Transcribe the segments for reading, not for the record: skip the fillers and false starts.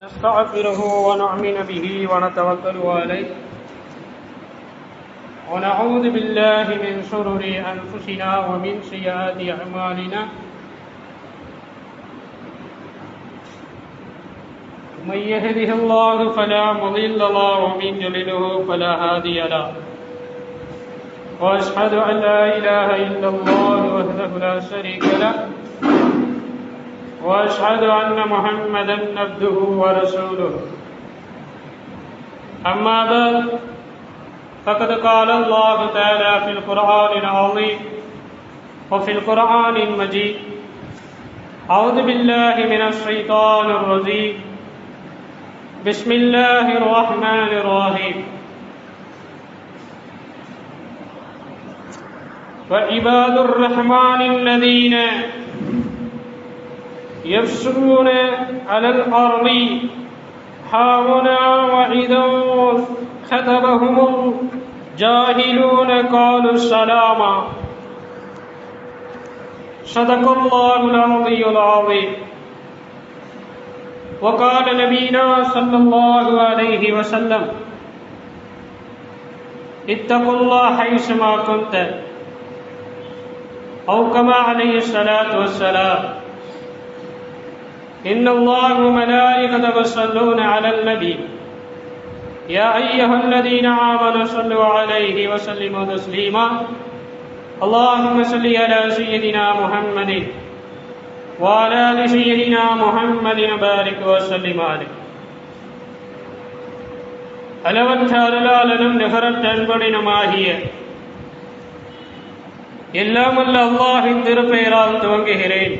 نستغفره ونؤمن به ونتوكل عليه ونعوذ بالله من شرور أنفسنا ومن سيئات أعمالنا من يهده الله فلا مضل له ومن يضلل فلا هادي له وأشهد أن لا إله إلا الله وحده لا شريك له وأشهد أن محمدا عبده ورسوله أما بعد فقد قال الله تعالى في القرآن العظيم وفي القرآن المجيد أعوذ بالله من الشيطان الرجيم بسم الله الرحمن الرحيم وعباد الرحمن الذين يمشون على الأرض هونا وإذا خطبهم الجاهلون قالوا سلاما صدق الله العلي العظيم وقال نبينا صلى الله عليه وسلم اتقوا الله حيثما كنت أو كما عليه الصلاة والسلام إن الله وملائكته يصلون على النبي يا أيها الذين آمنوا صلوا عليه وسلموا تسليما اللهم صل على سيدنا محمد وعلى آل سيدنا محمد وبارك وسلم عليه அளவற்ற அருளாளனும் நிகரற்ற அன்புடனுமாகிய எல்லாம் வல்ல அல்லாஹ்வின் திருப்பெயரால் துவங்குகிறேன்.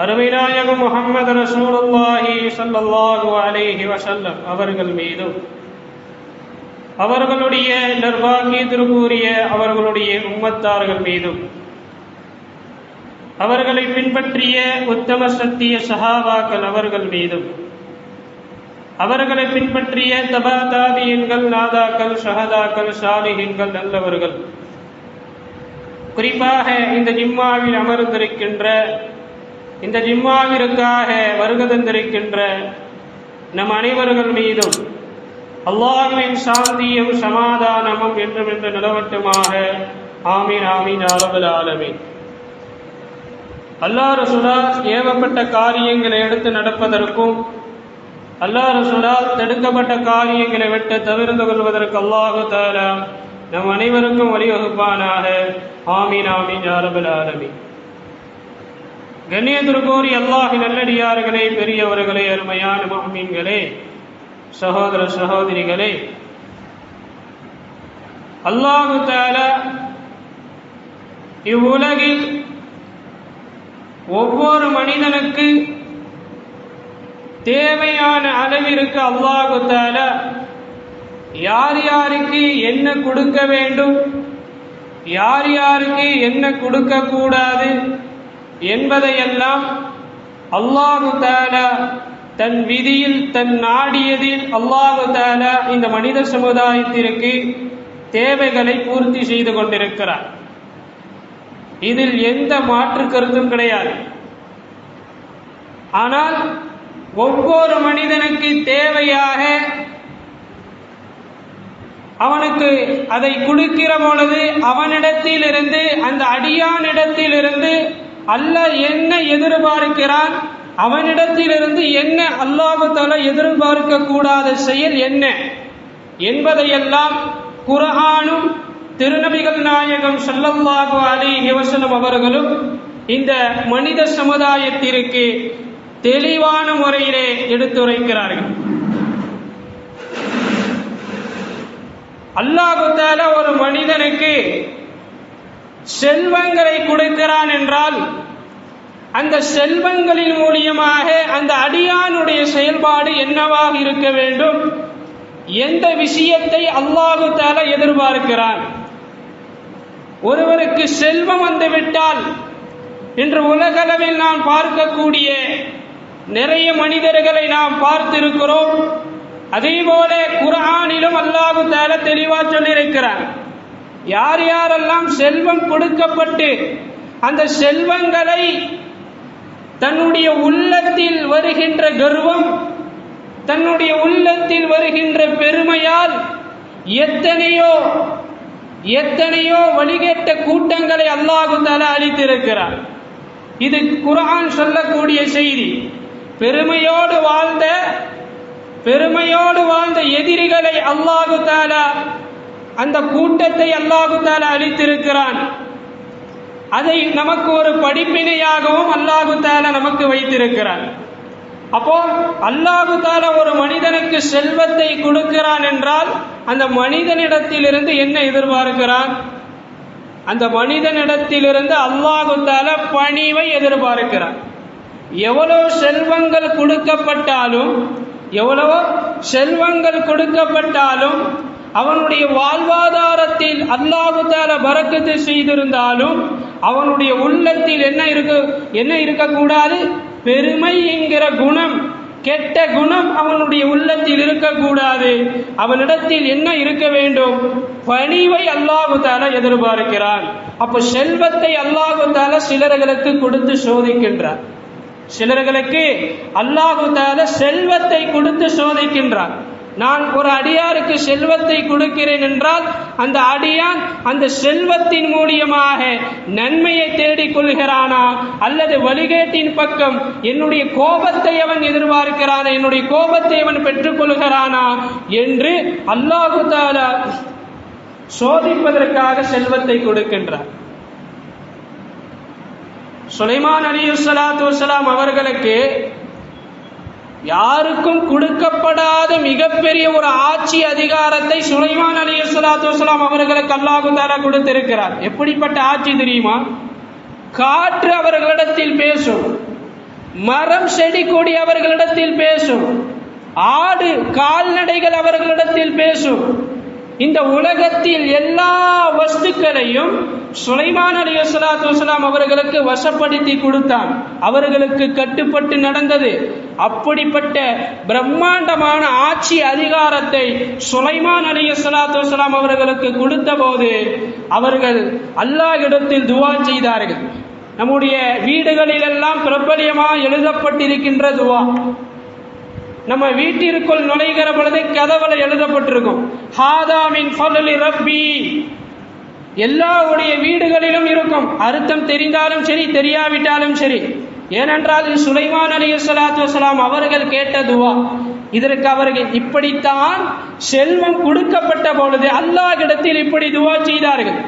அருமைநாயகம் முஹம்மது ரசூலுல்லாஹி ஸல்லல்லாஹு அலைஹி வஸல்லம் அவர்கள் மீதும் அவர்களுடைய நிர்வாகியத்திற்குரிய அவர்களுடைய உம்மத்தார்கள் மீதும் அவர்களை பின்பற்றிய உத்தம சத்திய சஹாபாக்கள் அவர்கள் மீதும் அவர்களை பின்பற்றிய தபா தாபியீன்கள் நாதாக்கள் ஷஹதாக்கள் சாலிஹீன்கள் நல்லவர்கள் குறிப்பாக இந்த ஜும்மாவில் அமர்ந்திருக்கின்ற இந்த ஜும்மாவிற்காக வருகை தந்திருக்கின்ற நம் அனைவர்கள் மீதும் அல்லாஹ்வின் சாந்தியும் சமாதானமும் என்றும் என்று நிலவட்டுமாக. ஆமீன் ஆமீன் யா ரப்பல் ஆலமீன். அல்லாஹ் ரசூலால் ஏவப்பட்ட காரியங்களை எடுத்து நடப்பதற்கும் அல்லாஹ் ரசூலால் தடுக்கப்பட்ட காரியங்களை விட்டு தவிர்த்து கொள்வதற்கு அல்லாஹு தஆலா நம் அனைவருக்கும் வழிவகுப்பானாக. ஆமீன் ஆமீன் யா ரப்பல் ஆலமீன். கண்ணியத்திற்குரிய அல்லாஹ்வின் நல்லடியார்களே, பெரியவர்களே, அருமையான முஃமின்களே, சகோதர சகோதரிகளே, அல்லாஹு தஆலா இவ்வுலகில் ஒவ்வொரு மனிதனுக்கு தேவையான அளவிற்கு அல்லாஹு தஆலா யார் யாருக்கு என்ன கொடுக்க வேண்டும், யார் யாருக்கு என்ன கொடுக்க கூடாது என்பதையெல்லாம் அல்லாஹு தஆலா தன் விதியில் தன் நாடியதில் அல்லாஹு தஆலா இந்த மனித சமுதாயத்திற்கு தேவைகளை பூர்த்தி செய்து கொண்டிருக்கிறார். இதில் எந்த மாற்று கருத்தும் கிடையாது. ஆனால் ஒவ்வொரு மனிதனுக்கு தேவையாக அவனுக்கு அதை கொடுக்கிற பொழுது அவனிடத்தில் இருந்து அந்த அடியானிடத்திலிருந்து அல்லாஹ் என்ன எதிர்பார்க்கிறான், அவனிடத்திலிருந்து என்ன அல்லாஹ் தஆலா எதிர்பார்க்க கூடாத செயல் என்ன என்பதையெல்லாம் குர்ஆனும் திருநபிகள் நாயகம் ஸல்லல்லாஹு அலைஹி வஸல்லம் அவர்களும் இந்த மனித சமுதாயத்திற்கு தெளிவான முறையிலே எடுத்துரைக்கிறார்கள். அல்லாஹ் தஆலா ஒரு மனிதனுக்கு செல்வங்களை கொடுக்கிறான் என்றால் அந்த செல்வங்களின் மூலியமாக அந்த அடியானுடைய செயல்பாடு என்னவாக இருக்க வேண்டும், எந்த விஷயத்தை அல்லாஹ் தஆலா எதிர்பார்க்கிறான். ஒருவருக்கு செல்வம் வந்துவிட்டால் இன்று உலகளவில் நாம் பார்க்கக்கூடிய நிறைய மனிதர்களை நாம் பார்த்திருக்கிறோம். அதே போல குர்ஆனிலும் அல்லாஹ் தஆலா தெளிவாக சொல்லியிருக்கிறார். யார் யாரெல்லாம் செல்வம் கொடுக்கப்பட்டு அந்த செல்வங்களை தன்னுடைய உள்ளத்தில் வருகின்ற கர்வம், தன்னுடைய உள்ளத்தில் வருகின்ற பெருமையால் எத்தனையோ வழிகேட்ட கூட்டங்களை அல்லாஹு தஆலா அழித்திருக்கிறார். இது குர்ஆன் சொல்லக்கூடிய செய்தி. பெருமையோடு வாழ்ந்த எதிரிகளை அல்லாஹு தஆலா, அந்த கூட்டத்தை அல்லாஹு தஆலா அழித்திருக்கிறான். அதை நமக்கு ஒரு படிப்பினையாகவும் அல்லாஹு தஆலா நமக்கு வைத்திருக்கிறான். அப்போ அல்லாஹு தஆலா ஒரு மனிதனுக்கு செல்வத்தை கொடுக்கிறான் என்றால் அந்த மனிதனிடத்திலிருந்து என்ன எதிர்பார்க்கிறான்? அந்த மனிதனிடத்திலிருந்து அல்லாஹு தஆலா பணிவை எதிர்பார்க்கிறான். எவ்வளவு செல்வங்கள் கொடுக்கப்பட்டாலும் அவனுடைய வாழ்வாதாரத்தில் அல்லாஹு தஆலா பரக்கத்து செய்திருந்தாலும் அவனுடைய உள்ளத்தில் என்ன இருக்கக்கூடாது? பெருமை என்கிற குணம், கெட்ட குணம் அவனுடைய உள்ளத்தில் இருக்கக்கூடாது. அவனிடத்தில் என்ன இருக்க வேண்டும்? பணிவை அல்லாஹு தஆலா எதிர்பார்க்கிறான். அப்ப செல்வத்தை அல்லாஹு தஆலா சிலர்களுக்கு கொடுத்து சோதிக்கின்றார். சிலர்களுக்கு அல்லாஹு தஆலா செல்வத்தை கொடுத்து சோதிக்கின்றார். நான் ஒரு அடியாருக்கு செல்வத்தை கொடுக்கிறேன் என்றால் அந்த அடியான் அந்த செல்வத்தின் மூலியமாக நன்மையை தேடிக் கொள்கிறானா, அல்லது வழிகேட்டின் பக்கம் என்னுடைய கோபத்தை அவன் எதிர்பார்க்கிறானா, என்னுடைய கோபத்தை அவன் பெற்றுக் கொள்கிறானா என்று அல்லாஹு தஆலா சோதிப்பதற்காக செல்வத்தை கொடுக்கின்றார். சுலைமான் அலைஹிஸ்ஸலாத்து வஸ்ஸலாம் அவர்களுக்கு யாருக்கும் கொடுக்கப்படாத மிகப்பெரிய ஒரு ஆட்சி அதிகாரத்தை சுலைமான் அலைஹிஸ்ஸலாத்து வஸ்ஸலாம் அவர்களுக்கு அல்லாஹ் தஆலா கொடுத்திருக்கிறார். எப்படிப்பட்ட ஆட்சி தெரியுமா? காற்று அவர்களிடத்தில் பேசும், மரம் செடி கொடி அவர்களிடத்தில் பேசும், ஆடு கால்நடைகள் அவர்களிடத்தில் பேசும். இந்த உலகத்தில் எல்லா வஸ்துக்களையும் சுலைமான் அலைஹிஸ்ஸலாத்து வஸ்ஸலாம் அவர்களுக்கு வசப்படுத்தி கொடுத்தான். அவர்களுக்கு கட்டுப்பட்டு நடந்தது. அப்படிப்பட்ட பிரம்மாண்டமான ஆட்சி அதிகாரத்தை சுலைமான் அலைஹிஸ்ஸலாத்து வஸ்ஸலாம் அவர்களுக்கு கொடுத்த போது அவர்கள் அல்லாஹ்விடத்தில் துஆ செய்தார்கள். நம்முடைய வீடுகளில் எல்லாம் பிரபலியமாக எழுதப்பட்டிருக்கின்ற துஆ, நம்ம வீட்டிற்குள் நுழைகிற பொழுது கதவுல எழுதப்பட்டிருக்கும், ஹாதா மின் ஃபضل ரப்பி. எல்லாருடைய வீடுகளிலும் இருக்கும். அர்த்தம் தெரிந்தாலும் சரி, தெரியாவிட்டாலும் சரி. ஏனென்றால் சுலைமான் அலைஹிஸ்ஸலாத்து வஸ்ஸலாம் அவர்கள் கேட்ட துஆ. இதற்கு அவர்கள் இப்படித்தான் செல்வம் கொடுக்கப்பட்ட பொழுது அல்லாஹ்விடத்தில் இப்படி துஆ செய்தார்கள்.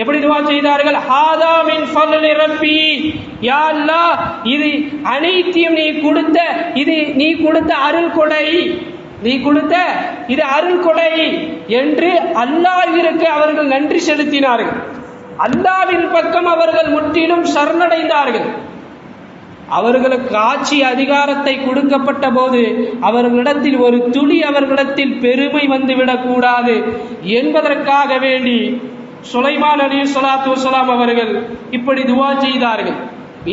எப்படி துஆ செய்தார்கள்? ஹாதா மின் ஃபضل ரப்பி, யா அல்லாஹ், இது அனைத்தையும் நீ கொடுத்த அருள் கொடை, இது அருள் கொடை என்று அல்லாஹ்விற்கு அவர்கள் நன்றி செலுத்தினார்கள். அல்லாஹ்வின் பக்கம் அவர்கள் முற்றிலும் சரணடைந்தார்கள். அவர்களுக்கு ஆட்சி அதிகாரத்தை கொடுக்கப்பட்ட போது அவர்களிடத்தில் ஒரு துளி அவர்களிடத்தில் பெருமை வந்துவிடக் கூடாது என்பதற்காக வேண்டி சுலைமான் அலைஹிஸ்ஸலாத்து வஸ்ஸலாம் அவர்கள் இப்படி துஆ செய்தார்கள்.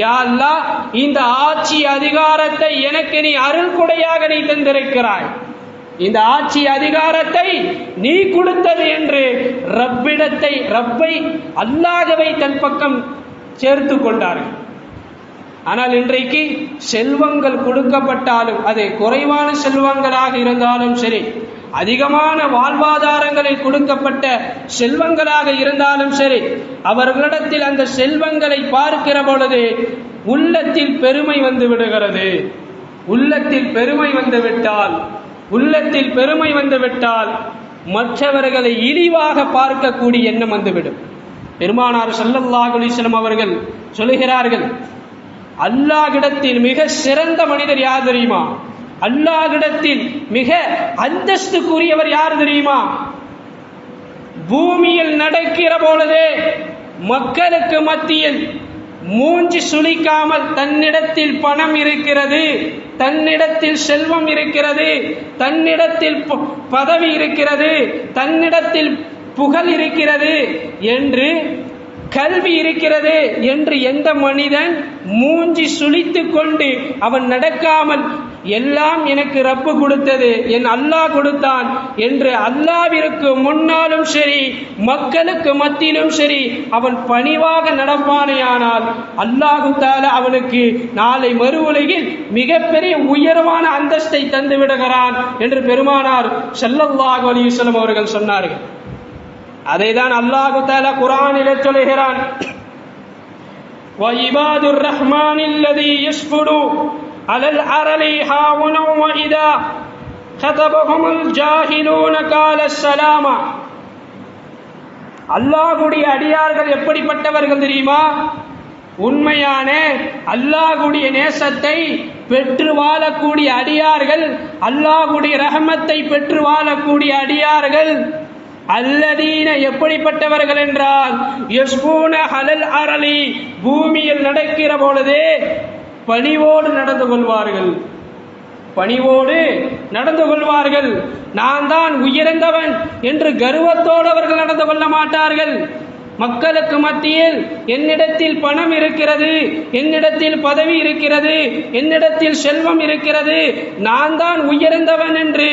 யா அல்லாஹ், இந்த ஆட்சி அதிகாரத்தை எனக்கு நீ அருள் கொடையாக நீ தந்திருக்கிறாய். இந்த ஆட்சி அதிகாரத்தை நீ கொடுத்தது என்று ரப்பை அல்லாஹ்வை தன் பக்கம் சேர்த்து கொண்டார்கள். ஆனால் இன்றைக்கு செல்வங்கள் கொடுக்கப்பட்டாலும், அது குறைவான செல்வங்களாக இருந்தாலும் சரி, அதிகமான வாழ்வாதாரங்களில் கொடுக்கப்பட்ட செல்வங்களாக இருந்தாலும் சரி, அவர்களிடத்தில் அந்த செல்வங்களை பார்க்கிற பொழுது உள்ளத்தில் பெருமை வந்து விடுகிறது. உள்ளத்தில் பெருமை வந்துவிட்டால் மற்றவர்களை இழிவாக பார்க்கக்கூடிய எண்ணம் வந்துவிடும். பெருமானார் ஸல்லல்லாஹு அலைஹி வஸல்லம் அவர்கள் சொல்லுகிறார்கள், அல்லாஹ்விடத்தில் மிக சிறந்த மனிதர் யார் தெரியுமா? அல்லாஹ்விடத்தில் மிக அந்தஸ்துக்குரியவர் யார் தெரியுமா? பூமியில் நடக்கிற பொழுதே மக்களுக்கு மத்தியில் மூஞ்சி சுளிக்காமல் தன்னிடத்தில் பணம் இருக்கிறது, தன்னிடத்தில் செல்வம் இருக்கிறது, தன்னிடத்தில் பதவி இருக்கிறது, தன்னிடத்தில் புகழ் இருக்கிறது என்று, கல்வி இருக்கிறது என்று எந்த மனிதன் மூஞ்சி சுளித்து கொண்டு அவன் நடக்காமல் எல்லாம் எனக்கு ரப்பு கொடுத்தது, என் அல்லாஹ் கொடுத்தான் என்று அல்லாஹ்விற்கு முன்னாலும் சரி மக்களுக்கு மத்தியிலும் சரி அவன் பணிவாக நடப்பானேயானால் அல்லாஹ் தஆலா அவனுக்கு நாளை மறு உலகில் மிகப்பெரிய உயர்வான அந்தஸ்தை தந்து விடுகிறான் என்று பெருமானார் ஸல்லல்லாஹு அலைஹி வஸல்லம் அவர்கள் சொன்னார்கள். அதைதான் அல்லாஹ் தஆலா குர்ஆனிலே சொல்கிறான், وَعِبَادُ الرَّحْمَنِ الَّذِي يَسْجُدُ عَلَى الْأَرْضِ هَوْنًا وَإِذَا خَطَبَهُمُ الْجَاهِلُونَ قَالُوا سَلَامًا. அல்லாஹ்வுடைய அடியார்கள் எப்படிப்பட்டவர்கள் தெரியுமா? உண்மையான அல்லாஹ்வுடைய நேசத்தை பெற்று வாழக்கூடிய அடியார்கள், அல்லாஹ்வுடைய ரஹமத்தை பெற்று வாழக்கூடிய அடியார்கள். அல்லதீன எப்படிப்பட்டவர்கள் என்றால் யஸ்பூன அலல் அரளி பூமியில் நடக்கிற பொழுது பணிவோடு நடந்து கொள்வார்கள், பணிவோடு நடந்து கொள்வார்கள். நான் தான் உயர்ந்தவன் என்று கர்வத்தோடு அவர்கள் நடந்து கொள்ள மாட்டார்கள். மக்களுக்கு மத்தியில் என்னிடத்தில் பணம் இருக்கிறது, என்னிடத்தில் பதவி இருக்கிறது, என்னிடத்தில் செல்வம் இருக்கிறது, நான் தான் உயர்ந்தவன் என்று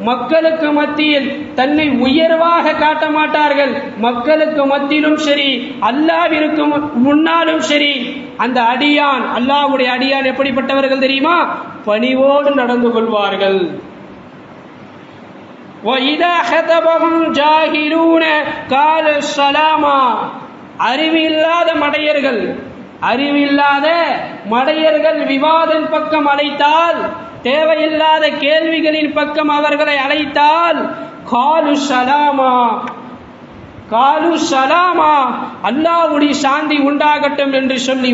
மக்களுக்கு மத்தியில் தன்னை உயர்வாக காட்ட மாட்டார்கள். மக்களுக்கு மத்தியிலும் சரி அல்லாஹ்விற்கு முன்னாலும் சரி அந்த அடியான், அல்லாஹ்வுடைய அடியான் எப்படிப்பட்டவர்கள் தெரியுமா? பணிவோடு நடந்து கொள்வார்கள். وَإِذَا خَطَبَهُمْ جَاهِلُونَ قَالُوا سَلَامًا. அறிவில்லாத மடையர்கள் விவாதம் பக்கம் அழைத்தால், தேவையில்லாத கேள்விகளின் பக்கம் அவர்களை அழைத்தால் காலு சலாமா, காலு சலாமா, அல்லாஹ்வுடைய சாந்தி உண்டாகட்டும் என்று சொல்லி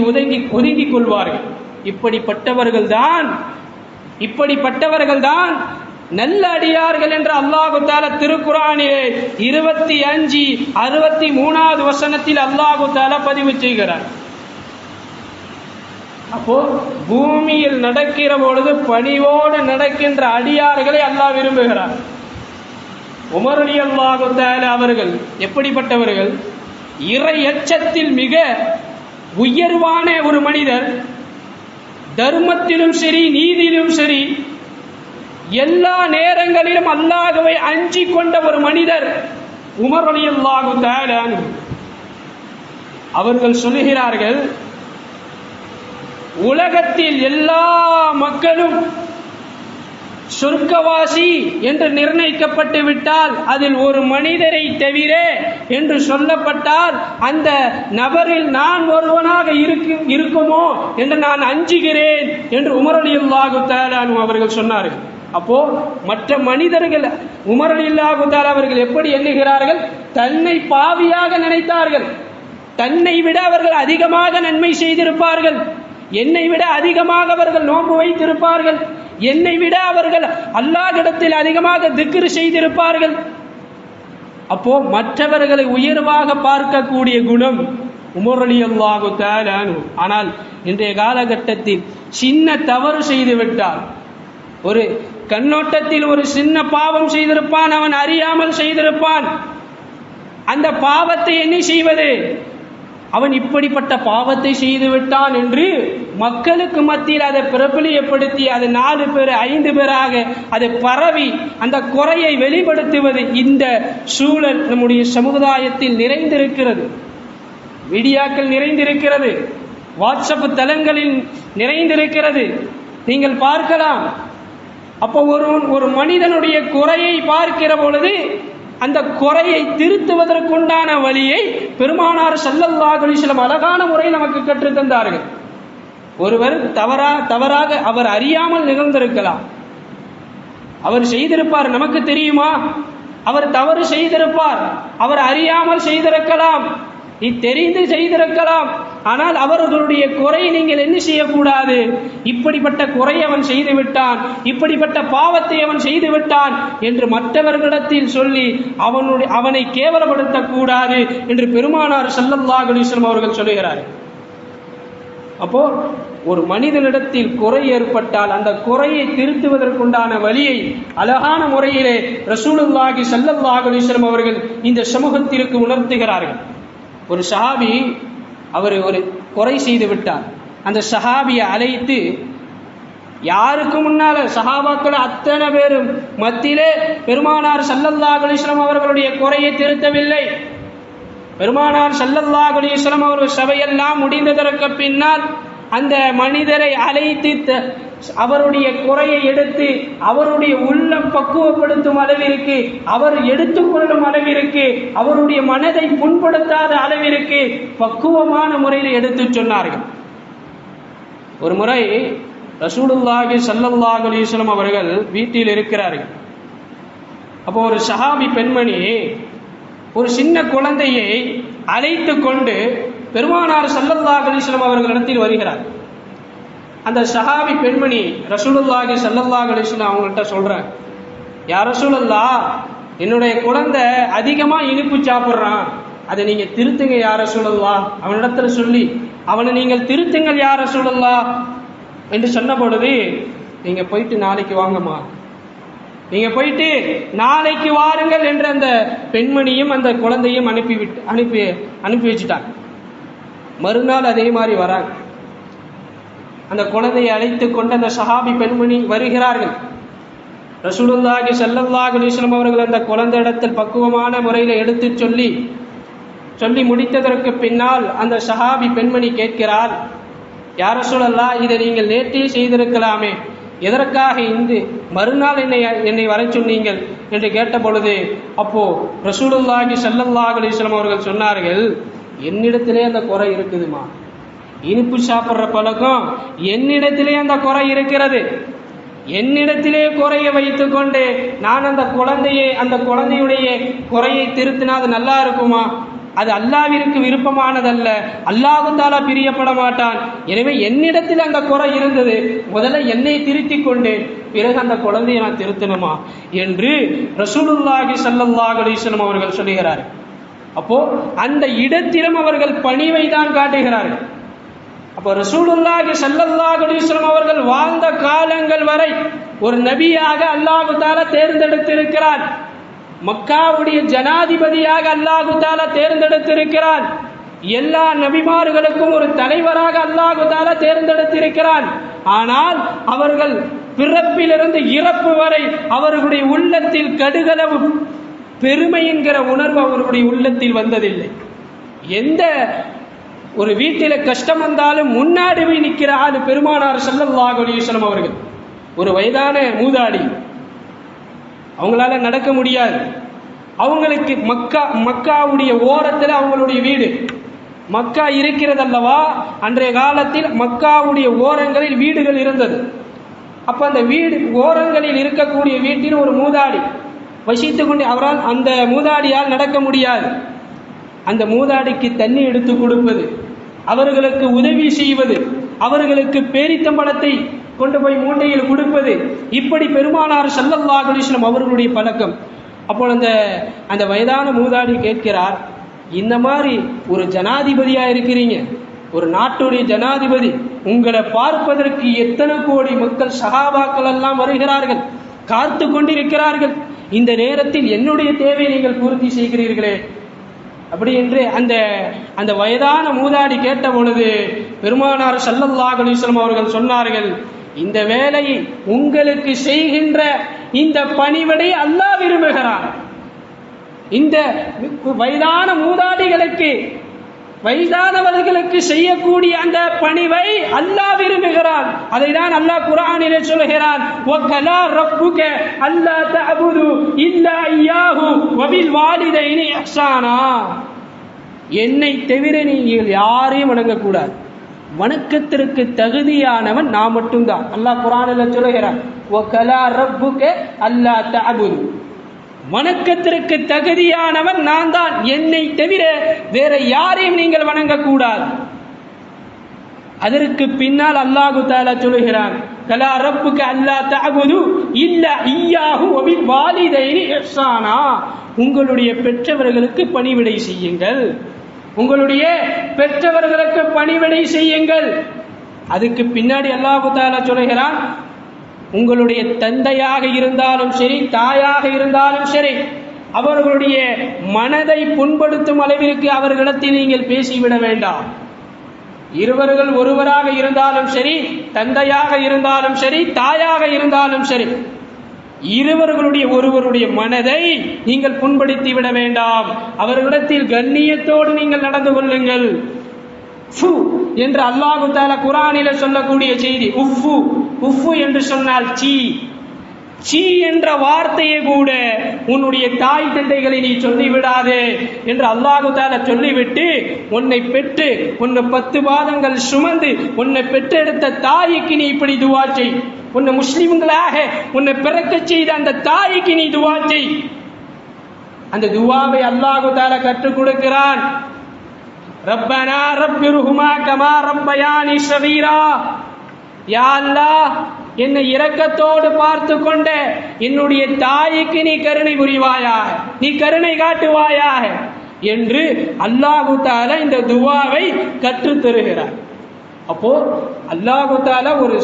ஒதுங்கிக் கொள்வார்கள். இப்படிப்பட்டவர்கள் தான் நல்ல அடியார்கள் என்று அல்லாஹ் தஆலா திருக்குர்ஆனிலே 25, 63வது வசனத்தில் அல்லாஹ் தஆலா பதிவு செய்கிறார். அப்போ பூமியில் நடக்கிற பொழுது பணிவோடு நடக்கின்ற அடியார்களை அல்லாஹ் விரும்புகிறார். உமர் ரலியல்லாஹு தஆலா அவர்கள் எப்படிப்பட்டவர்கள்? இறை எச்சத்தில் மிக உயர்வான ஒரு மனிதர், தர்மத்திலும் சரி நீதியிலும் சரி எல்லா நேரங்களிலும் அல்லாஹ்வை அஞ்சி கொண்ட ஒரு மனிதர் உமர் ரலியல்லாஹு தஆலா. அவர்கள் சொல்லுகிறார்கள், உலகத்தில் எல்லா மக்களும் சொர்க்கவாசி என்று நிர்ணயிக்கப்பட்டு விட்டால், அதில் ஒரு மனிதரை தவிர என்று சொல்லப்பட்டால் அந்த நபரில் நான் ஒருவனாக இருக்குமோ என்று நான் அஞ்சுகிறேன் என்று உமர் ரலியல்லாஹு தஆலா அவர்கள் சொன்னார்கள். அப்போ மற்ற மனிதர்கள் உமர் ரலியல்லாஹு தஆலா அவர்கள் எப்படி எண்ணுகிறார்கள்? தன்னை பாவியாக நினைத்தார்கள். தன்னை விட அவர்கள் அதிகமாக நன்மை செய்திருப்பார்கள், என்னை விட அதிகமாக அவர்கள் நோன்பு வைத்திருப்பார்கள், என்னை விட அவர்கள் அல்லாஹ்விடத்தில் அதிகமாக திக்ர் செய்திருப்பார்கள். அப்போ மற்றவர்களை உயர்வாக பார்க்கக்கூடிய குணம் உமர் ரலியல்லாஹு தஆலா. ஆனால் இன்றைய காலகட்டத்தில் சின்ன தவறு செய்து விட்டால், ஒரு கண்ணோட்டத்தில் ஒரு சின்ன பாவம் செய்திருப்பான், அவன் அறியாமல் செய்திருப்பான். அந்த பாவத்தை என்ன செய்வது? அவன் இப்படிப்பட்ட பாவத்தை செய்து விட்டான் என்று மக்களுக்கு மத்தியில் அதை பிரபலியப்படுத்தி அது 4 பேர் 5 பேராக அதை பரவி அந்த குறையை வெளிப்படுத்துவது, இந்த சூழல் நம்முடைய சமுதாயத்தில் நிறைந்திருக்கிறது. மீடியாக்கள் நிறைந்திருக்கிறது, வாட்ஸ்அப் தளங்களில் நிறைந்திருக்கிறது, நீங்கள் பார்க்கலாம். அப்போ ஒரு மனிதனுடைய குறையை பார்க்கிற பொழுது அந்த குறையை திருத்துவதற்குண்டான வழியை பெருமானார் ஸல்லல்லாஹு அலைஹி வஸல்லம் அழகான முறையில் நமக்கு கற்றுத் தந்தார்கள். ஒருவர் தவறாக அவர் அறியாமல் நிகழ்ந்திருக்கலாம், அவர் செய்திருப்பார், நமக்கு தெரியுமா? அவர் தவறு செய்திருப்பார், அவர் அறியாமல் செய்திருக்கலாம், தெரிந்து செய்திருக்கலாம். ஆனால் அவர்களுடைய குறை நீங்கள் என்ன செய்யக்கூடாது? இப்படிப்பட்ட குறை அவன் செய்து விட்டான், இப்படிப்பட்ட பாவத்தை அவன் செய்து விட்டான் என்று மற்றவர்களிடத்தில் சொல்லி அவனை கேவலப்படுத்தக்கூடாது என்று பெருமானார் ஸல்லல்லாஹு அலைஹி வஸல்லம் அவர்கள் சொல்லுகிறார்கள். அப்போ ஒரு மனிதனிடத்தில் குறை ஏற்பட்டால் அந்த குறையை திருத்துவதற்குண்டான வழியை அழகான முறையிலே ரசூலுல்லாஹி ஸல்லல்லாஹு அலைஹி வஸல்லம் அவர்கள் இந்த சமூகத்திற்கு உணர்த்துகிறார்கள். ஒரு சஹாபி அவர் ஒரு குறை செய்து விட்டார். அந்த சஹாபியை அழைத்து யாருக்கு முன்னால சஹாபாக்கள் அத்தனை பேரும் மத்தியிலே பெருமானார் ஸல்லல்லாஹு அலைஹி வஸல்லம் அவர்களுடைய குறையை திருத்தவில்லை. பெருமானார் ஸல்லல்லாஹு அலைஹி வஸல்லம் அவர்கள் சபையெல்லாம் முடிந்ததற்கு பின்னால் அந்த மனிதரை அழைத்து அவருடைய குறையை எடுத்து அவருடைய உள்ளம் பக்குவப்படுத்தும் அளவிற்கு, அவர் எடுத்துக்கொள்ளும் அளவிற்கு, அவருடைய மனதை புண்படுத்தாத அளவிற்கு பக்குவமான முறையில் எடுத்து சொன்னார்கள். ஒரு முறை ரசூலுல்லாஹி ஸல்லல்லாஹு அலைஹி வஸல்லம் அவர்கள் வீட்டில் இருக்கிறார்கள். அப்போ ஒரு சஹாபி பெண்மணி ஒரு சின்ன குழந்தையை அழைத்து கொண்டு பெருமானார் ஸல்லல்லாஹு அலைஹி வஸல்லம் அவர்களிடத்தில் வருகிறார். அந்த சஹாபி பெண்மணி ரசூலுல்லாஹி ஸல்லல்லாஹு அலைஹி வஸல்லம் அவங்கள்ட்ட சொல்றாங்க, யா ரசூலல்லாஹ், என்னுடைய குழந்தை அதிகமா இனிப்பு சாப்பிட்றான், அதை நீங்க திருத்துங்க யா ரசூலல்லாஹ். அவனிடத்துல சொல்லி அவனை நீங்கள் திருத்துங்கள் யா ரசூலல்லாஹ் என்று சொன்ன பொழுது, நீங்க போயிட்டு நாளைக்கு வாங்கம்மா, நீங்க போயிட்டு நாளைக்கு வாருங்கள் என்று அந்த பெண்மணியும் அந்த குழந்தையும் அனுப்பி வச்சுட்டாங்க. மறுநாள் அதே மாதிரி வராங்க. அந்த குழந்தையை அழைத்து கொண்டு அந்த சஹாபி பெண்மணி வருகிறார்கள். ரசூலுல்லாஹி ஸல்லல்லாஹு அலைஹி வஸல்லம் அவர்கள் அந்த குழந்தை இடத்தில் பக்குவமான முறையில் எடுத்து சொல்லி முடித்ததற்கு பின்னால் அந்த சஹாபி பெண்மணி கேட்கிறார், யா ரசூலல்லாஹ், இதை நீங்கள் நேற்றே செய்திருக்கலாமே, எதற்காக இன்று மறுநாள் என்னை வர சொன்னீங்கள் என்று கேட்ட பொழுது, அப்போ ரசூலுல்லாஹி ஸல்லல்லாஹு அலைஹி வஸல்லம் அவர்கள் சொன்னார்கள், என்னிடத்திலே அந்த குறை இருக்குதுமா, இனிப்பு சாப்பிட்ற பழக்கம் என்னிடத்திலே அந்த குறை இருக்கிறது, என்னிடத்திலே குறையை வைத்து கொண்டு நான் அந்த குழந்தையுடைய குறையை திருத்தினா அது நல்லா இருக்குமா? அது அல்லாஹ்விற்கு விருப்பமானதல்ல, அல்லாஹ் தஆலா பிரியப்பட மாட்டான். எனவே என்னிடத்தில் அந்த குறை இருந்தது, முதல்ல என்னை திருத்திக் கொண்டேன், பிறகு அந்த குழந்தையை நான் திருத்தணுமா என்று ரசூலுல்லாஹி ஸல்லல்லாஹு அலைஹி வஸல்லம் அவர்கள் சொல்லுகிறார். அப்போ அந்த இடத்திலும் அவர்கள் பணிவை தான் காட்டுகிறார்கள். அப்போ ரசூலுல்லாஹி ஸல்லல்லாஹு அலைஹி வஸல்லம் அவர்கள் வாழ்ந்த காலங்கள் வரை ஒரு நபியாக அல்லாஹ் தஆலா தேர்ந்தெடுத்திருக்கிறார். மக்காவுடைய ஜனாதிபதியாக அல்லாஹ் தஆலா தேர்ந்தெடுத்திருக்கிறார். எல்லா நபிமார்களுக்கும் ஒரு தலைவராக அல்லாஹ் தஆலா தேர்ந்தெடுத்திருக்கிறார். ஆனால் அவர்கள் பிறப்பிலிருந்து இறப்பு வரை அவர்களுடைய உள்ளத்தில் கடுகளவு பெருமை என்கிற உணர்வு அவர்களுடைய உள்ளத்தில் வந்ததில்லை. எந்த ஒரு வீட்டில் கஷ்டம் வந்தாலும் முன்னாடி போய் நிற்கிற ஆளு பெருமானார் ஸல்லல்லாஹு அலைஹி வஸல்லம் அவர்கள். ஒரு வயதான மூதாடி, அவங்களால நடக்க முடியாது. அவங்களுக்கு மக்காவுடைய ஓரத்தில் அவங்களுடைய வீடு, மக்கா இருக்கிறது அல்லவா, அன்றைய காலத்தில் மக்காவுடைய ஓரங்களில் வீடுகள் இருந்தது. அப்ப அந்த வீடு ஓரங்களில் இருக்கக்கூடிய வீட்டில் ஒரு மூதாடி வசித்துக் கொண்டு அவரால் அந்த மூதாடியால் நடக்க முடியாது. அந்த மூதாடிக்கு தண்ணி எடுத்து கொடுப்பது, அவர்களுக்கு உதவி செய்வது, அவர்களுக்கு பேரித்தம்பழத்தை கொண்டு போய் மூட்டையில் கொடுப்பது, இப்படி பெருமானார் ஸல்லல்லாஹு அலைஹி வஸல்லம் அவர்களுடைய பழக்கம். அப்போ அந்த வயதான மூதாடி கேட்கிறார், இந்த மாதிரி ஒரு ஜனாதிபதியா இருக்கிறீங்க, ஒரு நாட்டுடைய ஜனாதிபதி, உங்களை பார்ப்பதற்கு எத்தனை கோடி மக்கள் சஹாபாக்கள் எல்லாம் வருகிறார்கள், காத்து கொண்டிருக்கிறார்கள், இந்த நேரத்தில் என்னுடைய தேவையை நீங்கள் பூர்த்தி செய்கிறீர்களே அப்படி என்று அந்த வயதான மூதாடி கேட்ட பொழுது பெருமானார் ஸல்லல்லாஹு அலைஹி வஸல்லம் அவர்கள் சொன்னார்கள், இந்த வேலையை உங்களுக்கு செய்கின்ற இந்த பணிவிடை அல்லாஹ் விரும்புகிறான். இந்த வயதான மூதாடிகளுக்கு, வயதானவர்களுக்கு செய்யக்கூடிய அந்த பணிவை அல்லாஹ் விரும்புகிறான். அதை தான் அல்லாஹ் குர்ஆனிலே சொல்கிறான், வகலா ரப்புக அல்லா தஅபுது இல்லா இய்யாஹு வபில் வாலிதைனி இஹ்சானா. என்னை தவிர நீங்கள் யாரையும் வணங்கக்கூடாது, வணக்கத்திற்கு தகுதியானவன் நான் மட்டும்தான். அல்லாஹ் குர்ஆனில் சொல்கிறான், வகலா ரப்புக அல்லா தஅபுது, வணக்கத்திற்கு தகுதியானவன் நான் தான், என்னை தவிர வேற யாரையும் நீங்கள் வணங்கக்கூடாது. அதற்கு பின்னால் அல்லாஹு தஆலா சொல்கிறான், கலா ரப்புக அல்லா தஅபுது இல்லா இய்யாஹு வபில் வாலிதைனி இஹ்சானா. உங்களுடைய பெற்றவர்களுக்கு பணிவிடை செய்யுங்கள், உங்களுடைய பெற்றவர்களுக்கு பணிவிடை செய்யுங்கள். அதுக்கு பின்னாடி அல்லாஹு தஆலா சொல்கிறான், உங்களுடைய தந்தையாக இருந்தாலும் சரி, தாயாக இருந்தாலும் சரி, அவர்களுடைய மனதை புண்படுத்தும் அளவிற்கு அவர்களிடத்தில் நீங்கள் பேசிவிட வேண்டாம். இருவர்கள் ஒருவராக இருந்தாலும் சரி, தந்தையாக இருந்தாலும் சரி, தாயாக இருந்தாலும் சரி, இருவர்களுடைய ஒருவருடைய மனதை நீங்கள் புண்படுத்தி விட வேண்டாம். அவர்களிடத்தில் கண்ணியத்தோடு நீங்கள் நடந்து கொள்ளுங்கள். என்று அல்லாஹு தஆலா குர்ஆனிலே சொல்லக்கூடிய செய்தி. உஃபு என்று சொன்னால் சீ என்ற வார்த்தையை கூட உன்னுடைய தாய் தந்தைகளை நீ சொல்லிவிடாதே என்று அல்லாஹு தஆலா சொல்லிவிட்டு, உன்னை பெற்று உன்னை 10 மாதங்கள் சுமந்து உன்னை பெற்றெடுத்த தாய்க்கு நீ இப்படி துஆ செய். உன்னை முஸ்லிம்களாக உன்னை பிறக்க செய்த அந்த தாய்க்கு நீ துஆ செய். அந்த துஆவை அல்லாஹு தஆலா கற்றுக் கொடுக்கிறான். ரப்பனா ரப்பிர்ஹுமா கமா ரப்பயானி ஸகீரா. யா அல்லாஹ், என்னை இரக்கத்தோடு பார்த்து கொண்ட என்னுடைய தாய்க்கு நீ கருணை புரிவாயாக, நீ கருணை காட்டுவாயாக என்று அல்லாஹு தஆலா இந்த துஆவை கற்றுத் தருகிறார். அப்போ அல்லாஹு தஆலா ஒரு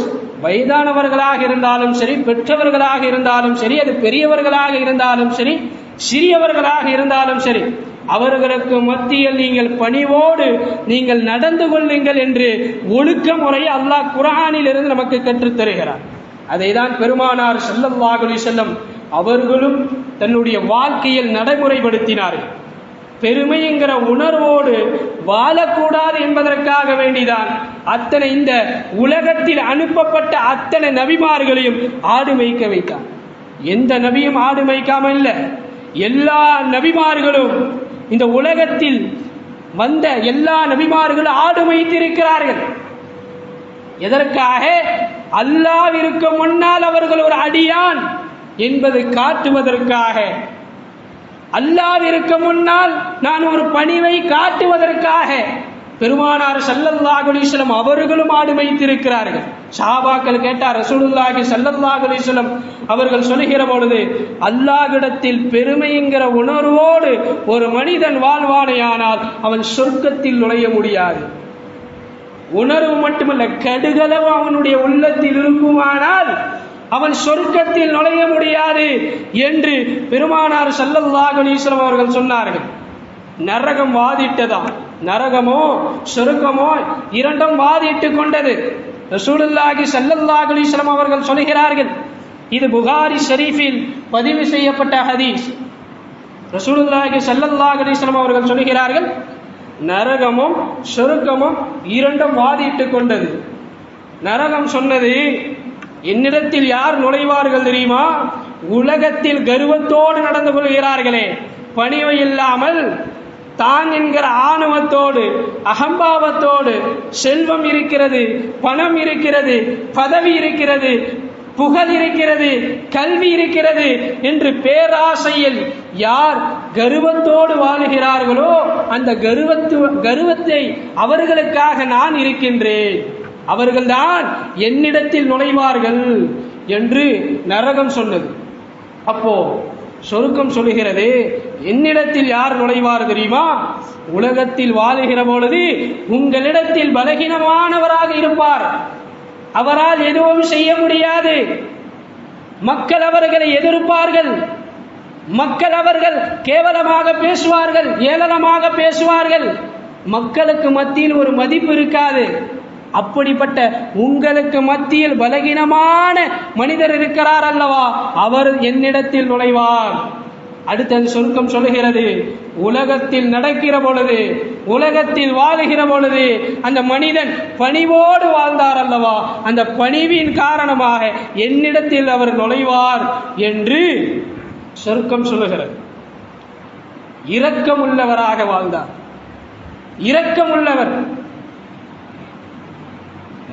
வயதானவர்களாக இருந்தாலும் சரி, பெற்றவர்களாக இருந்தாலும் சரி, அது பெரியவர்களாக இருந்தாலும் சரி, சிறியவர்களாக இருந்தாலும் சரி, அவர்களுக்கு மத்தியில் நீங்கள் பணிவோடு நீங்கள் நடந்து கொள்ளுங்கள் என்று ஒழுக்க முறையை அல்லாஹ் குர்ஆனில் இருந்து நமக்கு கற்றுத் தருகிறார். அதைதான் பெருமானார் ஸல்லல்லாஹு அலைஹி வஸல்லம் அவர்களும் தன்னுடைய வாழ்க்கையில் நடைமுறைப்படுத்தினார்கள். பெருமை என்கிற உணர்வோடு வாழக்கூடாது என்பதற்காக வேண்டிதான் அத்தனை இந்த உலகத்தில் அனுப்பப்பட்ட அத்தனை நபிமார்களையும் ஆடு மேய்க்க வைத்தார். எந்த நபியும் ஆடு மேய்க்காம இல்லை. எல்லா நபிமார்களும், இந்த உலகத்தில் வந்த எல்லா நபிமார்களும் ஆடு மேய்த்திருக்கிறார்கள். எதற்காக? அல்லாஹ்விற்கு முன்னால் அவர்கள் ஒரு அடியான் என்பதை காட்டுவதற்காக, அல்லாஹ்விற்கு முன்னால் நான் ஒரு பணிவை காட்டுவதற்காக பெருமானார் ஸல்லல்லாஹு அலைஹி வஸல்லம் அவர்களும் ஆடு மேய்த்திருக்கிறார்கள். சஹாபாக்கள் கேட்டார், ரசூலுல்லாஹி ஸல்லல்லாஹு அலைஹி வஸல்லம் அவர்கள் சொல்லுகிற பொழுது, அல்லாஹ்விடத்தில் பெருமை என்கிற உணர்வோடு ஒரு மனிதன் வாழ்வானேயானால் அவன் சொர்க்கத்தில் நுழைய முடியாது. உணர்வு மட்டுமல்ல, கடுகளவு அவனுடைய உள்ளத்தில் இருக்குமானால் அவன் சொர்க்கத்தில் நுழைய முடியாது என்று பெருமானார் ஸல்லல்லாஹு அலைஹி வஸல்லம் அவர்கள் சொன்னார்கள். நரகம் வாதிட்டதா? நரகமோ சொர்க்கமோ இரண்டும் வாதிட்டு கொண்டது. ரசூலுல்லாஹி ஸல்லல்லாஹு அலைஹி வஸல்லம் அவர்கள் சொல்கிறார்கள், இது புகாரி ஷரீஃபில் பதிவு செய்யப்பட்ட ஹதீஸ். ரசூலுல்லாஹி ஸல்லல்லாஹு அலைஹி வஸல்லம் அவர்கள் சொல்கிறார்கள், நரகமும் சொர்க்கமும் இரண்டும் வாதிட்டு கொண்டது. நரகம் சொன்னது, என்னிடத்தில் யார் நுழைவார்கள் தெரியுமா? உலகத்தில் கர்வத்தோடு நடந்து கொள்கிறார்களே, பணிவு இல்லாமல் தான் என்கிற ஆணவத்தோடு, அகம்பாவத்தோடு, செல்வம் இருக்கிறது, பணம் இருக்கிறது, பதவி இருக்கிறது, புகழ் இருக்கிறது, கல்வி இருக்கிறது என்று பேராசையில் யார் கர்வத்தோடு வாழுகிறார்களோ அந்த கர்வத்தை அவர்களுக்காக நான் இருக்கின்றேன், அவர்கள்தான் என்னிடத்தில் நுழைவார்கள் என்று நரகம் சொன்னது. அப்போ சொர்க்கம் சொல்லுகிறது, என்னிடத்தில் யார் நுழைவார் தெரியுமா? உலகத்தில் வாழுகிற பொழுது உங்களிடத்தில் பலகீனமானவராக இருப்பார், அவரால் எதுவும் செய்ய முடியாது. மக்கள் அவர்களை எதிர்ப்பார்கள், மக்கள் அவர்கள் கேவலமாக பேசுவார்கள், ஏளனமாக பேசுவார்கள், மக்களுக்கு மத்தியில் ஒரு மதிப்பு இருக்காது. அப்படிப்பட்ட உங்களுக்கு மத்தியில் பலகீனமான மனிதர் இருக்கிறார் அல்லவா, அவர் என்னிடத்தில் நுழைவார். அடுத்த சொர்க்கம் சொல்லுகிறது, உலகத்தில் நடக்கிற பொழுது, உலகத்தில் வாழுகிற பொழுது அந்த மனிதன் பணிவோடு வாழ்ந்தார் அல்லவா, அந்த பணிவின் காரணமாக என்னிடத்தில் அவர் நுழைவார் என்று சொர்க்கம் சொல்லுகிறது. இரக்கமுள்ளவராக வாழ்ந்தார், இரக்கமுள்ளவர்,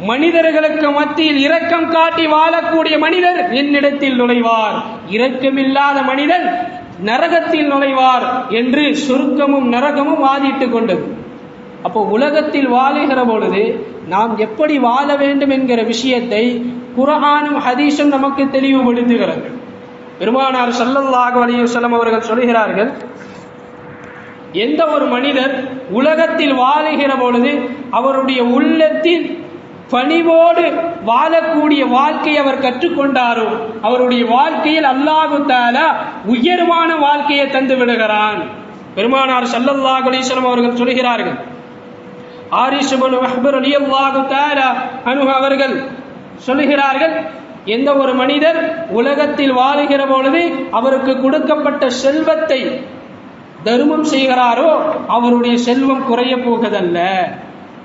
மனிதர்களுக்கு மத்தியில் இரக்கம் காட்டி வாழக்கூடிய மனிதர் என்னிடத்தில் நுழைவார், இரக்கமில்லாத மனிதன் நரகத்தில் நுழைவார் என்று சொர்க்கமும் நரகமும் வாதிட்டு கொண்டது. அப்போ உலகத்தில் வாழுகிற பொழுது நாம் எப்படி வாழ வேண்டும் என்கிற விஷயத்தை குர்ஆனும் ஹதீஸும் நமக்கு தெளிவுபடுத்துகிறது. பெருமானார் ஸல்லல்லாஹு அலைஹி வஸல்லம் அவர்கள் சொல்கிறார்கள், எந்த ஒரு மனிதர் உலகத்தில் வாழுகிற பொழுது அவருடைய உள்ளத்தில் பணிவோடு வாழக்கூடிய வாழ்க்கையை அவர் கற்றுக்கொண்டாரோ அவருடைய வாழ்க்கையில் அல்லாஹ் தஆலா உயர்வான வாழ்க்கையை தந்து விடுகிறான். பெருமானார் ஸல்லல்லாஹு அலைஹி வஸல்லம் அவர்கள் சொல்கிறார்கள், ஆரிஷ் இப்னு வஹ்ப் ரலியல்லாஹு தஆலா அன்ஹு அவர்கள் சொல்லுகிறார்கள், எந்த ஒரு மனிதர் உலகத்தில் வாழுகிற பொழுது அவருக்கு கொடுக்கப்பட்ட செல்வத்தை தர்மம் செய்கிறாரோ அவருடைய செல்வம் குறைய போவதல்ல.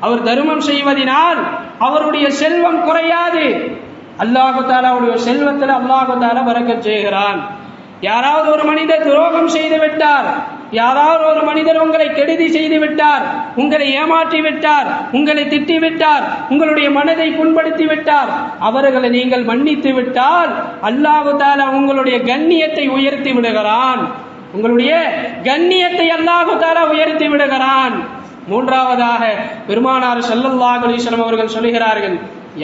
அவர் தர்மம் செய்வதனால் அவருடைய செல்வம் குறையாது. அல்லாஹ் தஆலாவுடைய செல்வத்தில் அல்லாஹ் தஆலா பரக்கத் செய்கிறான். யாராவது ஒரு மனிதர் துரோகம் செய்து விட்டார், யாராவது ஒரு மனிதர் உங்களை கெடுதி செய்து விட்டார், உங்களை ஏமாற்றி விட்டார், உங்களை திட்டி விட்டார், உங்களுடைய மனதை புண்படுத்தி விட்டார், அவர்களை நீங்கள் மன்னித்து விட்டால் அல்லாஹ் தஆலா உங்களுடைய கண்ணியத்தை உயர்த்தி விடுகிறான். உங்களுடைய கண்ணியத்தை அல்லாஹ் தஆலா உயர்த்தி விடுகிறான். மூன்றாவதாக பெருமானார் ஸல்லல்லாஹு அலைஹி வஸல்லம் அவர்கள் சொல்கிறார்கள்,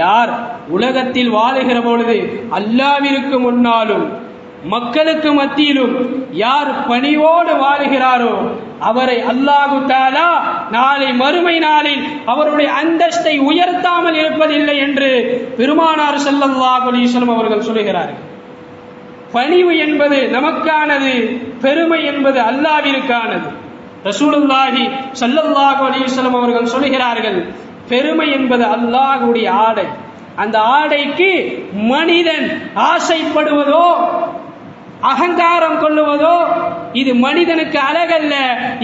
யார் உலகத்தில் வாழுகிற பொழுது அல்லாஹ்விற்கு முன்னாலும் மக்களுக்கு மத்தியிலும் யார் பணிவோடு வாழுகிறாரோ அவரை அல்லாஹ் தஆலா நாளை மறுமை நாளில் அவருடைய அந்தஸ்தை உயர்த்தாமல் இருப்பதில்லை என்று பெருமானார் ஸல்லல்லாஹு அலைஹி வஸல்லம் அவர்கள் சொல்கிறார்கள். பணிவு என்பது நமக்கானது, பெருமை என்பது அல்லாஹ்விற்கானது. ரசூலுல்லாஹி ஸல்லல்லாஹு அலைஹி வஸல்லம் அவர்கள் சொல்கிறார்கள், பெருமை என்பது அல்லாஹ்வுடைய ஆடை. அந்த ஆடைக்கு மனிதன் ஆசைப்படுவதோ அகங்காரம் கொள்ளுவதோ இது மனிதனுக்கு அழகல்ல.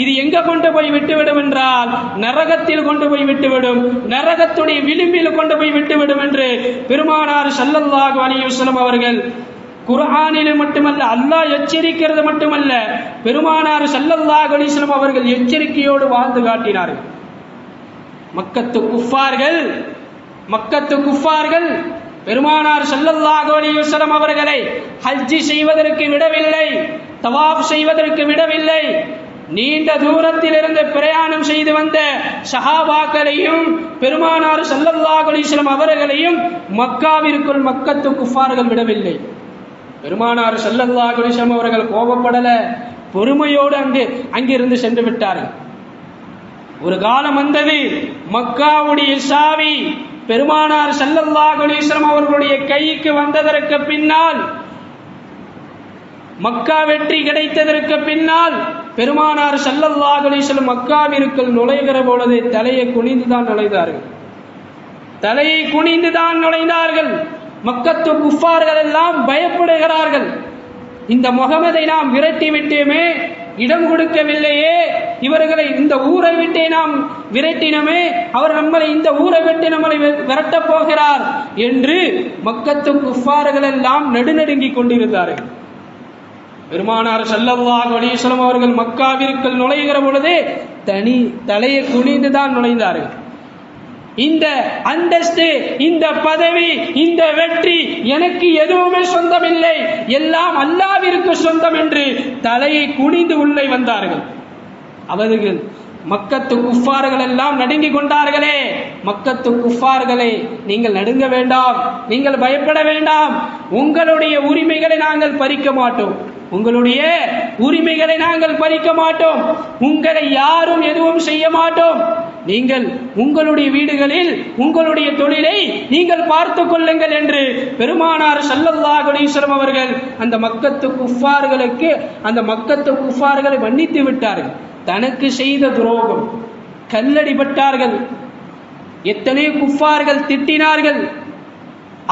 இது எங்க கொண்டு போய் விட்டுவிடும் என்றால் நரகத்தில் கொண்டு போய் விட்டுவிடும், நரகத்துடைய விளிம்பில் கொண்டு போய் விட்டுவிடும் என்று பெருமானார் ஸல்லல்லாஹு அலைஹி வஸல்லம் அவர்கள் குர்ஆனில் மட்டுமல்ல, அல்லாஹ் எச்சரிக்கிறது மட்டுமல்ல, பெருமானார் ஸல்லல்லாஹு அலைஹி வஸல்லம் அவர்கள் எச்சரிக்கையோடு வாழ்ந்து காட்டினார்கள். மக்கத்து குஃபார்கள் பெருமானார் ஸல்லல்லாஹு அலைஹி வஸல்லம் அவர்களை ஹஜ் செய்வதற்கு விடவில்லை, தவாப் செய்வதற்கு விடவில்லை. நீண்ட தூரத்தில் இருந்து பிரயாணம் செய்து வந்த சஹாபாக்களையும் பெருமானார் ஸல்லல்லாஹு அலைஹி வஸல்லம் அவர்களையும் மக்காவிற்குள் மக்கத்து குஃபார்கள் விடவில்லை. பெருமானார் ஸல்லல்லாஹு அலைஹி வஸல்லம் அவர்கள் கோபப்படல, பொறுமையோடு அங்கிருந்து சென்று விட்டார்கள். ஒரு காலம் வந்தது, மக்காவுடைய சாவி பெருமானார் ஸல்லல்லாஹு அலைஹி வஸல்லம் அவர்களுடைய கைக்கு வந்ததற்கு பின்னால், மக்கா வெற்றி கிடைத்ததற்கு பின்னால் பெருமானார் ஸல்லல்லாஹு அலைஹி வஸல்லம் மக்காவிற்குள் நுழைகிற பொழுது தலையை குனிந்துதான் நுழைந்தார்கள். மக்கத்து குஃபார்கள் எல்லாம் பயப்படுகிறார்கள். இந்த முகமதை நாம் விரட்டி விட்டேமே, இடம் கொடுக்கவில்லையே, இவர்களை இந்த ஊரை விட்டே நாம் விரட்டினமே, அவர் நம்மளை இந்த ஊரை விட்டு நம்மளை விரட்டப் போகிறார் என்று மக்கத்து குஃபார்கள் எல்லாம் நடுநடுங்கிக் கொண்டிருந்தார்கள். பெருமானார் ஸல்லல்லாஹு அலைஹி வஸல்லம் அவர்கள் மக்காவிற்குள் நுழைகிற பொழுது தலையை குனிந்துதான் நுழைந்தார்கள். இந்த அந்தஸ்து, இந்த பதவி, இந்த வெற்றி எனக்கு எதுவுமே சொந்தமில்லை, எல்லாம் அல்லாஹ்விற்கு சொந்தம் என்று தலையை குனிந்து உள்ளே வந்தார்கள். அவர்கள் மக்கத்து குஃபார்கள் எல்லாம் நடுங்கிக் கொண்டார்களே. மக்கத்து குஃபார்களே, நீங்கள் நடுங்க வேண்டாம், நீங்கள் பயப்பட வேண்டாம், உங்களுடைய உரிமைகளை நாங்கள் பறிக்க மாட்டோம், உங்களுடைய உரிமைகளை நாங்கள் பறிக்க மாட்டோம், உங்களை யாரும் எதுவும் செய்ய மாட்டோம், நீங்கள் உங்களுடைய வீடுகளில் உங்களுடைய தொழிலை நீங்கள் பார்த்துக் கொள்ளுங்கள் என்று பெருமானார் ஸல்லல்லாஹு அலைஹி வஸல்லம் அவர்கள் அந்த மக்கத்து குஃபார்களை மன்னித்து விட்டார்கள். தனக்கு செய்த துரோகம், கல்லடிபட்டார்கள், எத்தனை குஃபார்கள் திட்டினார்கள்,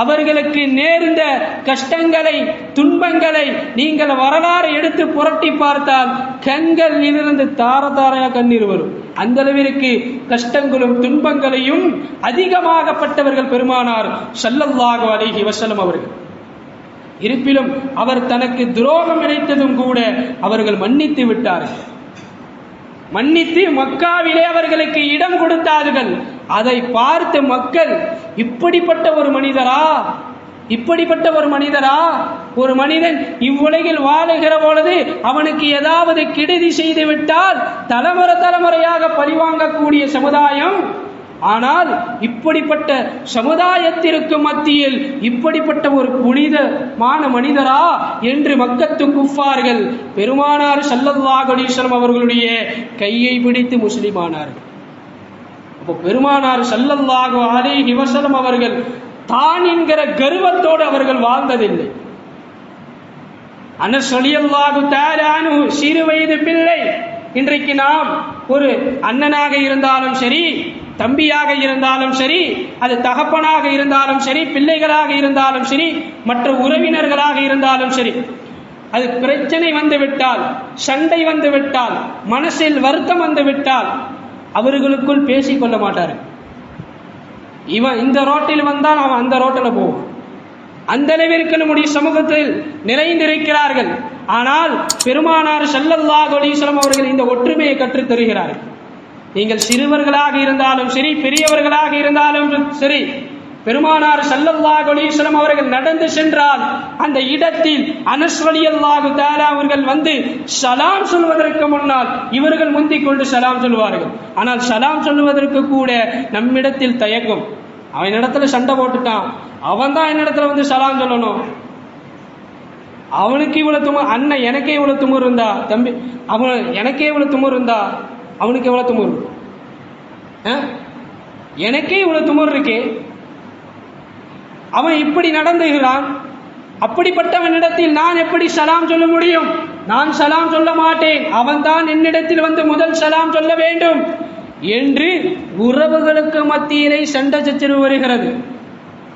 அவர்களுக்கு நேர்ந்த கஷ்டங்களை, துன்பங்களை நீங்கள் வரலாறு எடுத்து புரட்டி பார்த்தால் கண்களில் இருந்து தாரதாரையா கண்ணீர் வரும். அந்த அளவிற்கு கஷ்டங்களும் துன்பங்களையும் அதிகமாகப்பட்டவர்கள் பெருமானார் ஸல்லல்லாஹு அலைஹி வஸல்லம் அவர்கள். இருப்பினும் அவர் தனக்கு துரோகம் இழைத்ததும் கூட அவர்கள் மன்னித்து விட்டார்கள். மன்னித்து மக்காவிலே அவர்களுக்கு இடம் கொடுத்தார்கள். அதை பார்த்து மக்கள், இப்படிப்பட்ட ஒரு மனிதரா, ஒரு மனிதன் இவ்வுலகில் வாழுகிற பொழுது அவனுக்கு ஏதாவது கெடுதி செய்து விட்டால் தலைமுறையாக பழிவாங்கக்கூடிய சமுதாயம், ஆனால் இப்படிப்பட்ட சமுதாயத்திற்கு மத்தியில் இப்படிப்பட்ட ஒரு புனிதமான மனிதரா என்று மக்கத்து குஃபார்கள் பெருமானார் ஸல்லல்லாஹு அலைஹி வஸல்லம் அவர்களுடைய கையை பிடித்து முஸ்லிமானார்கள். அப்போ பெருமானார் ஸல்லல்லாஹு அலைஹி வஸல்லம் அவர்கள் தான் என்கிற கர்வத்தோடு அவர்கள் வாழ்ந்ததில்லை. அனஸ் ரலியல்லாஹு தஆலா அன்ஹு சிறு வயது பிள்ளை. இன்றைக்கு நாம் ஒரு அண்ணனாக இருந்தாலும் சரி, தம்பியாக இருந்தாலும் சரி, அது தகப்பனாக இருந்தாலும் சரி, பிள்ளைகளாக இருந்தாலும் சரி, மற்ற உறவினர்களாக இருந்தாலும் சரி, அது பிரச்சனை வந்து விட்டால், சண்டை வந்து விட்டால், மனசில் வருத்தம் வந்து விட்டால் அவர்களுக்குள் பேசிக் கொள்ள மாட்டார்கள். இவன் இந்த ரோட்டில் வந்தால் அவன் அந்த ரோட்டில் போவான். அந்த அளவிற்கு நம்முடைய சமூகத்தில் நிறைந்திருக்கிறார்கள். ஆனால் பெருமானார் ஸல்லல்லாஹு அலைஹி வஸல்லம் அவர்கள் இந்த ஒற்றுமையை கற்றுத் தருகிறார்கள். நீங்கள் சிறுவர்களாக இருந்தாலும் சரி, பெரியவர்களாக இருந்தாலும் சரி, பெருமானார் ஸல்லல்லாஹு அலைஹி வஸல்லம் அவர்கள் நடந்து சென்றால் அந்த இடத்தில் அனஸ் ரலியல்லாஹு தஆலா அவர்கள் வந்து சலாம் சொல்வதற்கு முன்னால் இவர்கள் முந்திக் கொண்டு சலாம் சொல்வார்கள். ஆனால் சலாம் சொல்வதற்கு கூட நம்மிடத்தில் தயக்கம். அவன் இடத்துல சண்டை போட்டுட்டான், அவன் தான் என்னிடத்துல வந்து சலாம் சொல்லணும். அவனுக்கு இவ்வளவு துமர், அண்ணன் எனக்கே இவ்வளவு துமர் இருந்தா, தம்பி அவன் எனக்கே இவ்வளவு துமர் இருந்தா அவனுக்கு எவ்வளவு துமர்? எனக்கே இவ்வளவு துமர் இருக்கே, அவன் இப்படி நடந்துகிறான். அப்படிப்பட்டவனிடத்தில் நான் எப்படி சலாம் சொல்ல முடியும்? நான் சலாம் சொல்ல மாட்டேன், அவன் தான் என்னிடத்தில் வந்து முதல் சலாம் சொல்ல வேண்டும் என்று உறவுகளுக்கு மத்தியிலே சண்டை சச்சரவு வருகிறது.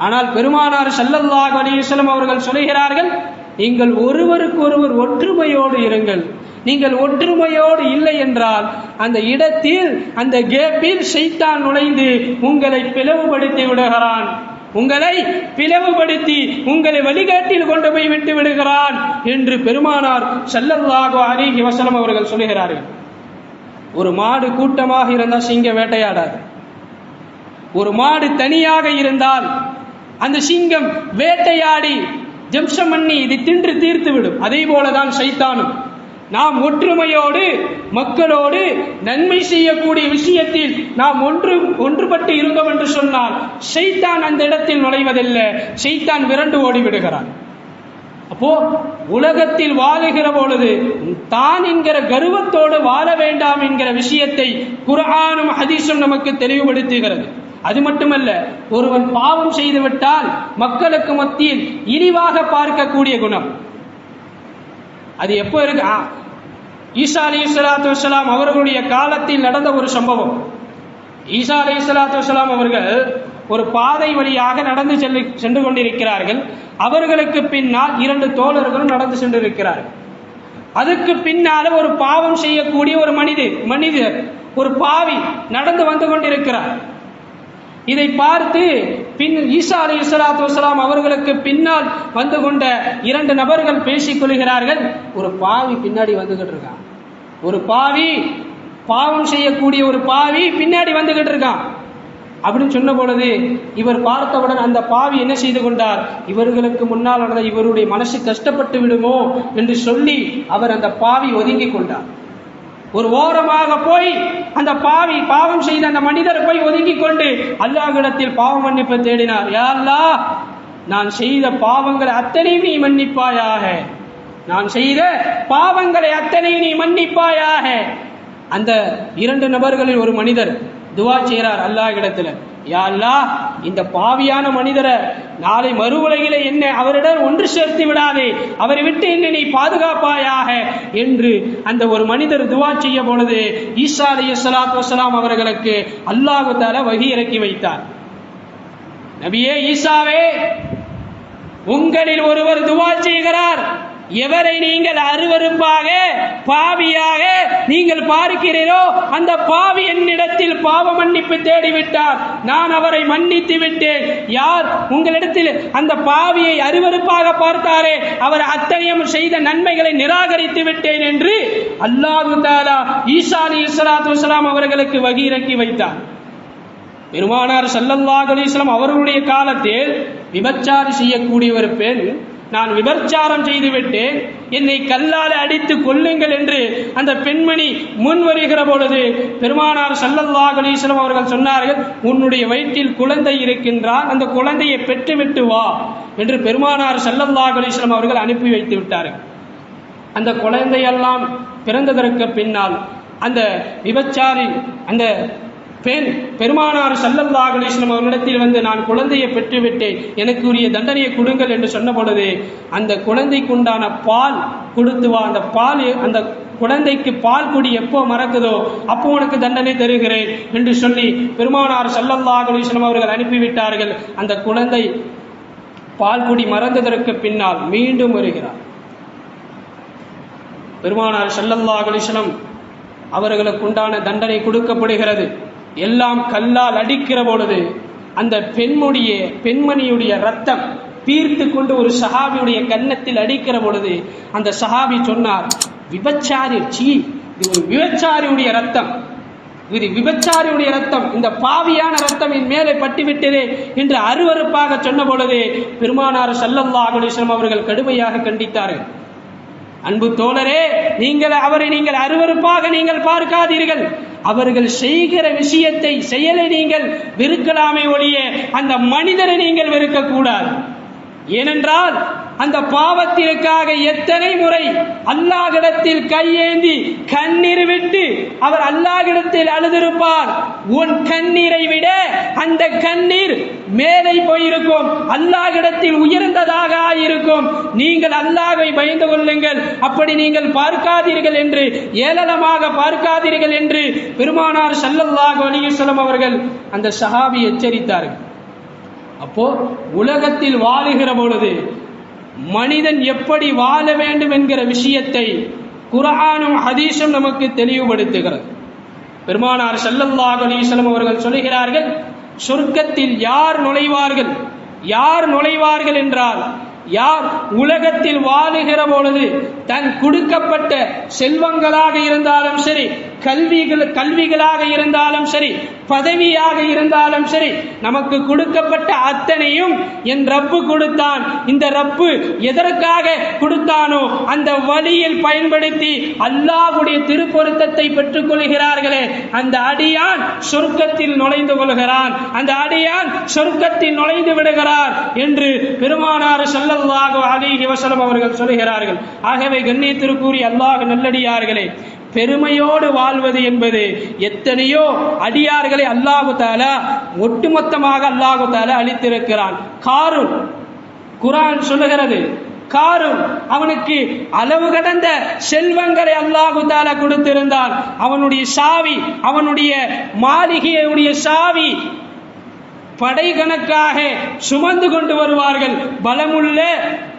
ஆனால் பெருமானார் ஸல்லல்லாஹு அலைஹி வஸல்லம் அவர்கள் சொல்கிறார்கள், நீங்கள் ஒருவருக்கு ஒருவர் ஒற்றுமையோடு இருங்கள். நீங்கள் ஒற்றுமையோடு இல்லை என்றால் அந்த இடத்தில், அந்த கேப்பில் ஷைத்தான் நுழைந்து உங்களை பிளவுபடுத்தி விடுகிறான், உங்களை பிளவுபடுத்தி உங்களை வழிகாட்டில் கொண்டு போய் விட்டு விடுகிறான் என்று பெருமானார் ஸல்லல்லாஹு அலைஹி வஸல்லம் அவர்கள் சொல்கிறார்கள். ஒரு மாடு கூட்டமாக இருந்தால் சிங்கம் வேட்டையாடாது. ஒரு மாடு தனியாக இருந்தால் அந்த சிங்கம் வேட்டையாடி ஜம்சம் பண்ணி இது தின்று தீர்த்து விடும். அதே போலதான் ஷைத்தானும். நாம் ஒற்றுமையோடு மக்களோடு நன்மை செய்யக்கூடிய விஷயத்தில் நாம் ஒன்றுபட்டு இருந்தோம் என்று சொன்னால் ஷைத்தான் அந்த இடத்தில் நுழைவதில்லை, ஷைத்தான் விரண்டு ஓடி விடுகிறான். அப்போ உலகத்தில் வாழுகிற பொழுது தான் என்கிற கர்வத்தோடு வாழ வேண்டாம் என்கிற விஷயத்தை குர்ஆனும் ஹதீஸும் நமக்கு தெளிவுபடுத்துகிறது. அது மட்டுமல்ல, ஒருவன் பாவம் செய்துவிட்டால் மக்களுக்கு மத்தியில் இழிவாக பார்க்கக்கூடிய குணம் அது எப்போ இருக்கு? ஈசா அலைஹிஸ்ஸலாத்து வஸ்ஸலாம் அவர்களுடைய காலத்தில் நடந்த ஒரு சம்பவம். ஈசா அலைஹிஸ்ஸலாத்து வஸ்ஸலாம் அவர்கள் ஒரு பாதை வழியாக நடந்து சென்று கொண்டிருக்கிறார்கள். அவர்களுக்கு பின்னால் 2 தோழர்களும் நடந்து சென்றிருக்கிறார்கள். அதுக்கு பின்னால ஒரு பாவம் செய்யக்கூடிய ஒரு மனிதர் ஒரு பாவி நடந்து வந்து கொண்டிருக்கிறார். இதை பார்த்து ஈசா அலைஹிஸ்ஸலாத்து வஸ்ஸலாம் அவர்களுக்கு பின்னால் வந்து கொண்ட 2 நபர்கள் பேசிக் கொள்கிறார்கள். ஒரு பாவி பின்னாடி வந்துகிட்டு இருக்கான், ஒரு பாவி பாவம் செய்யக்கூடிய ஒரு பாவி பின்னாடி வந்துகிட்டு இருக்கான் அப்படின்னு சொன்ன பொழுது இவர் பார்த்தவுடன் அந்த பாவி என்ன செய்து கொண்டார்? இவர்களுக்கு முன்னால் நடந்த இவருடைய மனசு கஷ்டப்பட்டு விடுமோ என்று சொல்லி அவர் அந்த பாவி ஒதுங்கி கொண்டார். ஒரு ஓரமாக போய் அந்த பாவம் செய்த அந்த மனிதர் போய் ஒதுங்கி கொண்டு அல்லாஹ்விடத்தில் பாவ மன்னிப்பு தேடினார். யா அல்லாஹ், நான் செய்த பாவங்களை அத்தனை நீ மன்னிப்பாயாக, நான் செய்த பாவங்களை அத்தனை நீ மன்னிப்பாயாக. அந்த 2 நபர்களில் ஒரு மனிதர் துவா செய்கிறார் அல்லாஹ்விடத்தில், யா அல்லாஹ், இந்த பாவியான மனிதரை நாளை மறுவுலகிலே என்ன அவரிடம் ஒன்று சேர்த்து விடாதே, அவரை விட்டு என்னை நீ பாதுகாப்பாயாக என்று அந்த ஒரு மனிதர் துவா செய்ய பொழுது ஈசா அலைஹிஸ்ஸலாத்து வஸ்ஸலாம் அவர்களுக்கு அல்லாஹ் தஆலா வஹி இறக்கி வைத்தார். நபியே ஈசாவே, உங்களில் ஒருவர் துவா செய்கிறார், எவரை நீங்கள் அருவருப்பாக பாவியாக நீங்கள் பார்க்கிறீரோ அந்த பாவி என்னிடத்தில் பாவ மன்னிப்பு தேடிவிட்டார், நான் அவரை மன்னித்து விட்டேன். யார் உங்களிடத்தில் அந்த பாவியை அருவருப்பாக பார்த்தாரே அவர் அத்தனையும் செய்த நன்மைகளை நிராகரித்து விட்டேன் என்று அல்லாஹ் தஆலா ஈசா அலைஹிஸ்ஸலாத்து வஸ்ஸலாம் அவர்களுக்கு வஹி இறக்கி வைத்தார். பெருமானார் ஸல்லல்லாஹு அலைஹி வஸல்லம் அவர்களுடைய காலத்தில் விபச்சாரி செய்யக்கூடிய ஒரு பெண், நான் விபச்சாரம் செய்துவிட்டேன், என்னை கல்லால் அடித்து கொல்லுங்கள் என்று அந்த பெண்மணி முன் வருகிற பொழுது பெருமானார் ஸல்லல்லாஹு அலைஹி வஸல்லம் அவர்கள் சொன்னார்கள், உன்னுடைய வயிற்றில் குழந்தை இருக்கின்றான், அந்த குழந்தையை பெற்றுவிட்டு வா என்று பெருமானார் ஸல்லல்லாஹு அலைஹி வஸல்லம் அவர்கள் அனுப்பி வைத்து விட்டார்கள். அந்த குழந்தையெல்லாம் பிறந்ததற்கு பின்னால் அந்த விபச்சாரி அந்த பெண் பெருமானார் ஸல்லல்லாஹு அலைஹி வஸல்லம் அவர்களிடத்தில் வந்து, நான் குழந்தையை பெற்றுவிட்டேன், எனக்கு உரிய தண்டனையை கொடுங்கள் என்று சொன்ன பொழுது அந்த குழந்தைக்குண்டான பால் கொடுத்து வா, அந்த பால் அந்த குழந்தைக்கு பால் குடி எப்போ மறக்குதோ அப்போ உனக்கு தண்டனை தருகிறேன் என்று சொல்லி பெருமானார் ஸல்லல்லாஹு அலைஹி வஸல்லம் அவர்கள் அனுப்பிவிட்டார்கள். அந்த குழந்தை பால் குடி மறந்ததற்கு பின்னால் மீண்டும் வருகிறார். பெருமானார் ஸல்லல்லாஹு அலைஹி வஸல்லம் அவர்களுக்கு உண்டான தண்டனை கொடுக்கப்படுகிறது. எல்லாம் கல்லால் அடிக்கிற பொழுது அந்த பெண்மணியுடைய ரத்தம் பீர்த்து கொண்டு ஒரு சஹாபியுடைய கன்னத்தில் அடிக்கிற பொழுது அந்த சஹாபி சொன்னார், விபச்சாரி, இது ஒரு விபச்சாரியுடைய ரத்தம், இது விபச்சாரியுடைய ரத்தம், இந்த பாவியான ரத்தம் என் மேலே பட்டுவிட்டதே என்று அருவருப்பாக சொன்ன பொழுது பெருமானார் ஸல்லல்லாஹு அலைஹி வஸல்லம் அவர்கள் கடுமையாக கண்டித்தார்கள். அன்பு தோழரே, அவரை நீங்கள் அருவருப்பாக நீங்கள் பார்க்காதீர்கள். அவர்கள் செய்கிற செயலை நீங்கள் வெறுக்கலாமே ஒழிய அந்த மனிதரை நீங்கள் வெறுக்க கூடாது. ஏனென்றால் அந்த பாவத்திற்காக எத்தனை முறை அல்லாஹ்விடத்தில் கையேந்தி கண்ணீர் விட்டு அவர் அல்லாஹ்விடத்தில் அழுதிருப்பார். உன் கண்ணீரை விட அந்த கண்ணீர் மேலே போயிருக்கும், அல்லாஹ்விடத்தில் உயர்ந்ததாக இருக்கும். நீங்கள் அல்லாஹ்வை பயந்து கொள்ளுங்கள், அப்படி நீங்கள் பார்க்காதீர்கள் என்று, ஏளனமாக பார்க்காதீர்கள் என்று பெருமானார் ஸல்லல்லாஹு அலைஹி வஸல்லம் அவர்கள் அந்த சஹாபி எச்சரித்தார்கள். அப்போ உலகத்தில் வாழுகிற பொழுது மனிதன் எப்படி வாழ வேண்டும் என்கிற விஷயத்தை குர்ஆனும் ஹதீஸும் நமக்கு தெளிவுபடுத்துகிறது. பெருமானார் ஸல்லல்லாஹு அலைஹி வஸல்லம் அவர்கள் சொல்கிறார்கள், சொர்க்கத்தில் யார் நுழைவார்கள் என்றால், யார் உலகத்தில் வாழுகிற பொழுது தன் கொடுக்கப்பட்ட செல்வங்களாக இருந்தாலும் சரி, கல்விகளாக இருந்தாலும் சரி, பதவியாக இருந்தாலும் சரி, நமக்கு கொடுக்கப்பட்ட அத்தனையும் என் ரப்பு கொடுத்தான், இந்த ரப்பு எதற்காக கொடுத்தானோ அந்த வழியில் பயன்படுத்தி அல்லாஹ்வுடைய திருப்பொருத்தத்தை பெற்றுக் கொள்கிறார்களே, அந்த அடியான் சொர்க்கத்தில் நுழைந்து கொள்கிறான், அந்த அடியான் சொர்க்கத்தில் நுழைந்து விடுகிறார் என்று பெருமானார் ஸல்லல்லாஹு அலைஹி வஸல்லம் அவர்கள் சொல்கிறார்கள். ஆகவே கண்ணியத்திற்குரிய அல்லாஹ் நல்லடியார்களே, பெருமையோடு வாழ்வது என்பது எத்தனையோ அடியார்களை அல்லாஹு தஆலா ஒட்டுமொத்தமாக அல்லாஹு தஆலா அளித்திருக்கிறான். காரூன், குர்ஆன் சொல்லுகிறது, காரூன் அவனுக்கு அளவு கடந்த செல்வங்களை அல்லாஹு தஆலா கொடுத்திருந்தான். அவனுடைய சாவி, அவனுடைய மாளிகையுடைய சாவி படை கணக்காக சுமந்து கொண்டு வருவார்கள். பலமுள்ள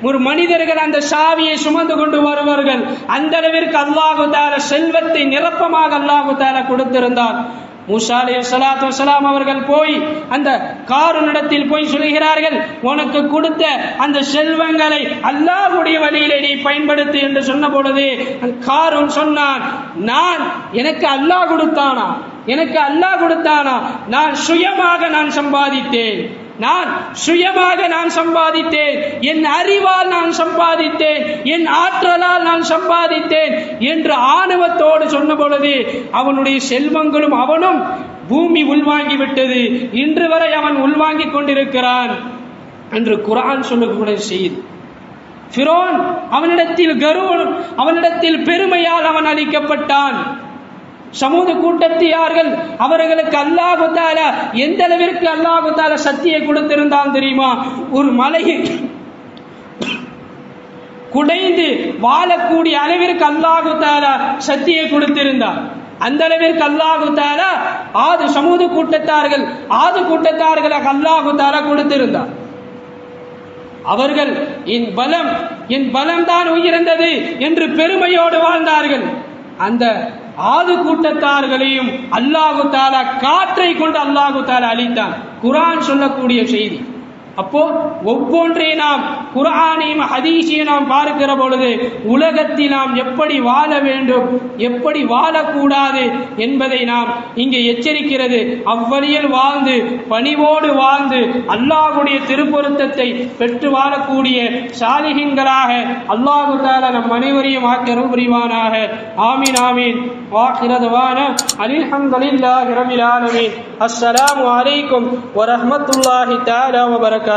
ஒரு மனிதர்கள் அந்த சாவியை சுமந்து கொண்டு வருவார்கள். அந்த அளவிற்கு அல்லாஹு தஆலா செல்வத்தை நிரப்பமாக அல்லாஹு தஆலா கொடுத்திருந்தார். மூசா அலைஹிஸ்ஸலாத்து வஸலாம் அவர்கள் போய் அந்த காரூனிடத்தில் போய் சொல்கிறார்கள், உனக்கு கொடுத்த அந்த செல்வங்களை அல்லாஹ்வுடைய வழியிலே நீ பயன்படுத்து என்று சொன்ன பொழுது காரூன் சொன்னான், எனக்கு அல்லாஹ் கொடுத்தானா? நான் சுயமாக சம்பாதித்தேன், என் அறிவால் நான் சம்பாதித்தேன், என் ஆற்றலால் நான் சம்பாதித்தேன் என்று ஆணவத்தோடு சொன்ன பொழுது அவனுடைய செல்வங்களும் அவனும் பூமி உள்வாங்கிவிட்டது. இன்று வரை அவன் உள்வாங்கிக் கொண்டிருக்கிறான் என்று குர்ஆன் சொல்லக்கூடிய செய்தி. ஃபிரௌன் அவனிடத்தில் பெருமையால் அவன் அழிக்கப்பட்டான். சமூக கூட்டத்தியார்கள் அவர்களுக்கு அல்லாஹு தஆலா எந்த அளவிற்கு அல்லாஹு தஆலா சக்தியை கொடுத்திருந்தான் தெரியுமா? ஒரு மலையை குடைந்து வாழக்கூடிய அளவிற்கு அல்லாஹு தஆலா சக்தியை கொடுத்திருந்தார். அந்த அளவிற்கு அல்லாஹு தஆலா சமூக கூட்டத்தார்களுக்கு அல்லாஹு தஆலா கொடுத்திருந்தார். அவர்கள் என் பலம் தான் உயர்ந்தது என்று பெருமையோடு வாழ்ந்தார்கள். அந்த கூட்டத்தார்களையும் அல்லாஹு தஆலா காற்றை கொண்டு அல்லாஹு தஆலா அழித்தான். குர்ஆன் சொல்லக்கூடிய செய்தி. அப்போ ஒவ்வொன்றை நாம் குர்ஆனையும் ஹதீஸையும் நாம் பார்க்கிற பொழுது உலகத்தில் நாம் எப்படி வாழ வேண்டும், எப்படி வாழக்கூடாது என்பதை நாம் இங்கே எச்சரிக்கிறது. அவ்வழியில் வாழ்ந்து பணிவோடு வாழ்ந்து அல்லாஹ்வுடைய திருப்பொருத்தத்தை பெற்று வாழக்கூடிய சாலிஹீன்களாக அல்லாஹு தஆலா நம் அனைவரையும் ஆக்கிரல் புரிவானாக. ஆமீன் ஆமீன். வாஹிரதவானா அல்ஹம்துலில்லாஹி ரப்பில் ஆலமீன். அஸ்ஸலாமு அலைக்கும் வரஹ்மத்துல்லாஹி தஆலா வபரகாத்துஹு.